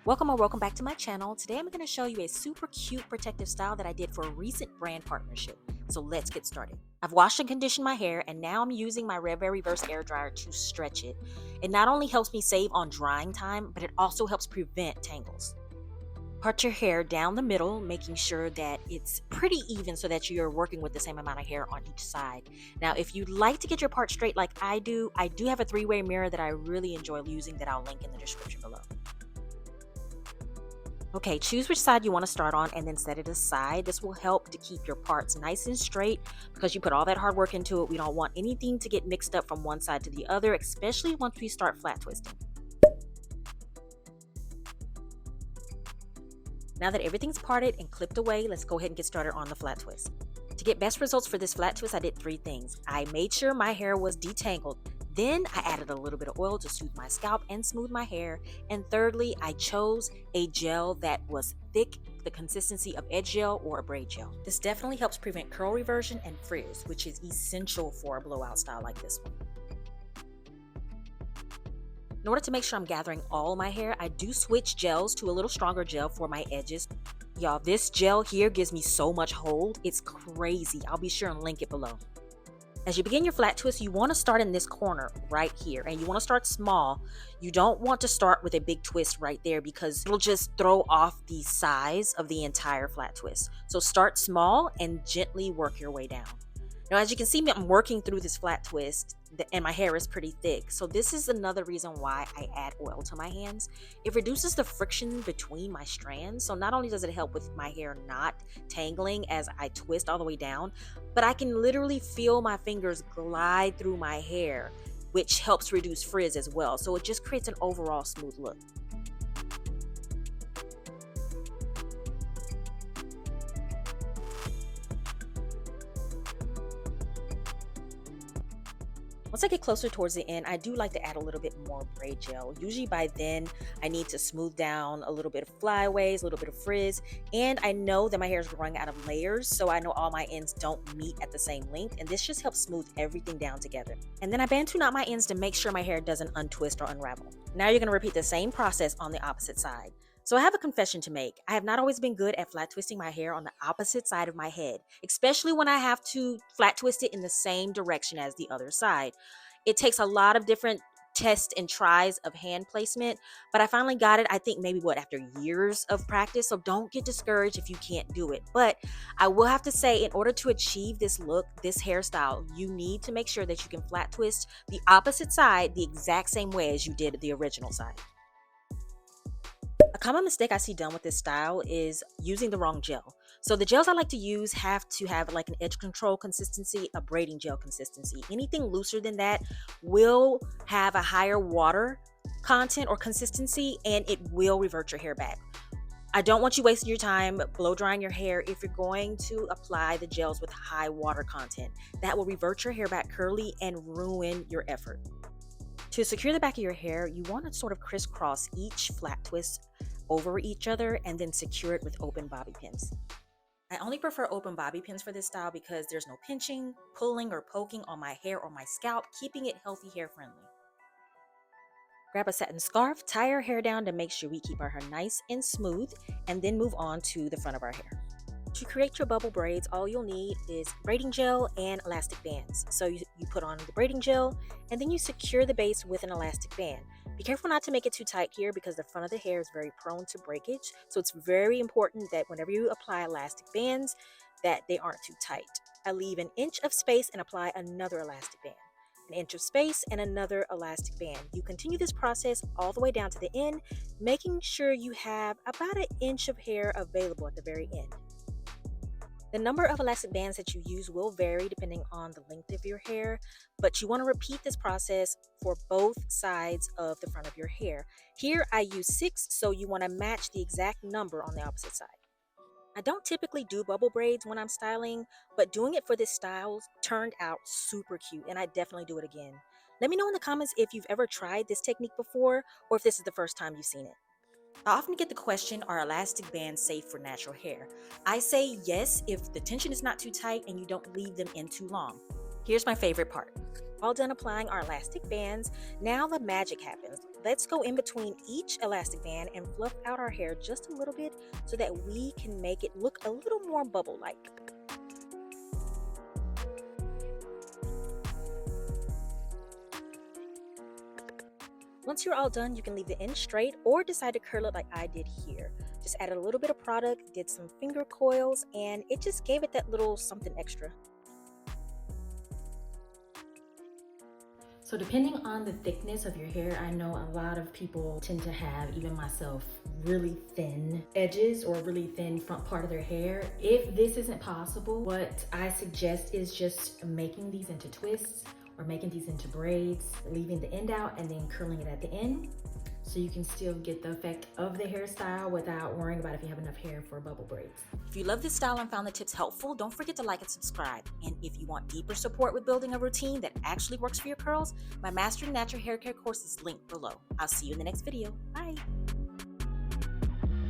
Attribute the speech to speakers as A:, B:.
A: Welcome or welcome back to my channel. Today I'm going to show you a super cute protective style that I did for a recent brand partnership. So let's get started. I've washed and conditioned my hair and now I'm using my red reverse air dryer to stretch it. It not only helps me save on drying time, but it also helps prevent tangles. Part your hair down the middle, making sure that it's pretty even so that you're working with the same amount of hair on each side. Now, if you'd like to get your part straight like I do have a three-way mirror that I really enjoy using that I'll link in the description below. Okay, choose which side you want to start on and then set it aside. This will help to keep your parts nice and straight because you put all that hard work into it. We don't want anything to get mixed up from one side to the other, especially once we start flat twisting. Now that everything's parted and clipped away, let's go ahead and get started on the flat twist. To get best results for this flat twist, I did three things. I made sure my hair was detangled. Then I added a little bit of oil to soothe my scalp and smooth my hair. And thirdly, I chose a gel that was thick, the consistency of edge gel or a braid gel. This definitely helps prevent curl reversion and frizz, which is essential for a blowout style like this one. In order to make sure I'm gathering all my hair, I do switch gels to a little stronger gel for my edges. Y'all, this gel here gives me so much hold. It's crazy. I'll be sure and link it below. As you begin your flat twist, you want to start in this corner right here, and you want to start small. You don't want to start with a big twist right there because it'll just throw off the size of the entire flat twist. So start small and gently work your way down. Now, as you can see, I'm working through this flat twist and my hair is pretty thick. So this is another reason why I add oil to my hands. It reduces the friction between my strands. So not only does it help with my hair not tangling as I twist all the way down, but I can literally feel my fingers glide through my hair, which helps reduce frizz as well. So it just creates an overall smooth look. Once I get closer towards the end, I do like to add a little bit more braid gel. Usually by then, I need to smooth down a little bit of flyaways, a little bit of frizz, and I know that my hair is growing out of layers, so I know all my ends don't meet at the same length, and this just helps smooth everything down together. And then I band tune out my ends to make sure my hair doesn't untwist or unravel. Now you're going to repeat the same process on the opposite side. So I have a confession to make. I have not always been good at flat twisting my hair on the opposite side of my head, especially when I have to flat twist it in the same direction as the other side. It takes a lot of different tests and tries of hand placement, but I finally got it, I think maybe after years of practice. So don't get discouraged if you can't do it. But I will have to say, in order to achieve this look, this hairstyle, you need to make sure that you can flat twist the opposite side the exact same way as you did the original side. A common mistake I see done with this style is using the wrong gel. So the gels I like to use have to have like an edge control consistency, a braiding gel consistency. Anything looser than that will have a higher water content or consistency and it will revert your hair back. I don't want you wasting your time blow drying your hair if you're going to apply the gels with high water content. That will revert your hair back curly and ruin your effort. To secure the back of your hair, you want to sort of crisscross each flat twist over each other and then secure it with open bobby pins. I only prefer open bobby pins for this style because there's no pinching, pulling, or poking on my hair or my scalp, keeping it healthy hair friendly. Grab a satin scarf, tie our hair down to make sure we keep our hair nice and smooth, and then move on to the front of our hair. To create your bubble braids, all you'll need is braiding gel and elastic bands. So you put on the braiding gel and then you secure the base with an elastic band. Be careful not to make it too tight here because the front of the hair is very prone to breakage. So it's very important that whenever you apply elastic bands, that they aren't too tight. I leave an inch of space and apply another elastic band. An inch of space and another elastic band. You continue this process all the way down to the end, making sure you have about an inch of hair available at the very end. The number of elastic bands that you use will vary depending on the length of your hair, but you want to repeat this process for both sides of the front of your hair. Here I use 6, so you want to match the exact number on the opposite side. I don't typically do bubble braids when I'm styling, but doing it for this style turned out super cute, and I definitely do it again. Let me know in the comments if you've ever tried this technique before, or if this is the first time you've seen it. I often get the question, are elastic bands safe for natural hair? I say yes if the tension is not too tight and you don't leave them in too long. Here's my favorite part. All done applying our elastic bands, now the magic happens. let's go in between each elastic band and fluff out our hair just a little bit so that we can make it look a little more bubble-like. Once you're all done, you can leave the end straight or decide to curl it like I did here. Just added a little bit of product, did some finger coils, and it just gave it that little something extra.
B: So depending on the thickness of your hair, I know a lot of people tend to have, even myself, really thin edges or really thin front part of their hair. If this isn't possible, what I suggest is just making these into twists or making these into braids, leaving the end out and then curling it at the end, so you can still get the effect of the hairstyle without worrying about if you have enough hair for bubble braids.
A: If you love this style and found the tips helpful, don't forget to like and subscribe. And if you want deeper support with building a routine that actually works for your curls, my Mastering Natural Hair Care course is linked below. I'll see you in the next video. Bye.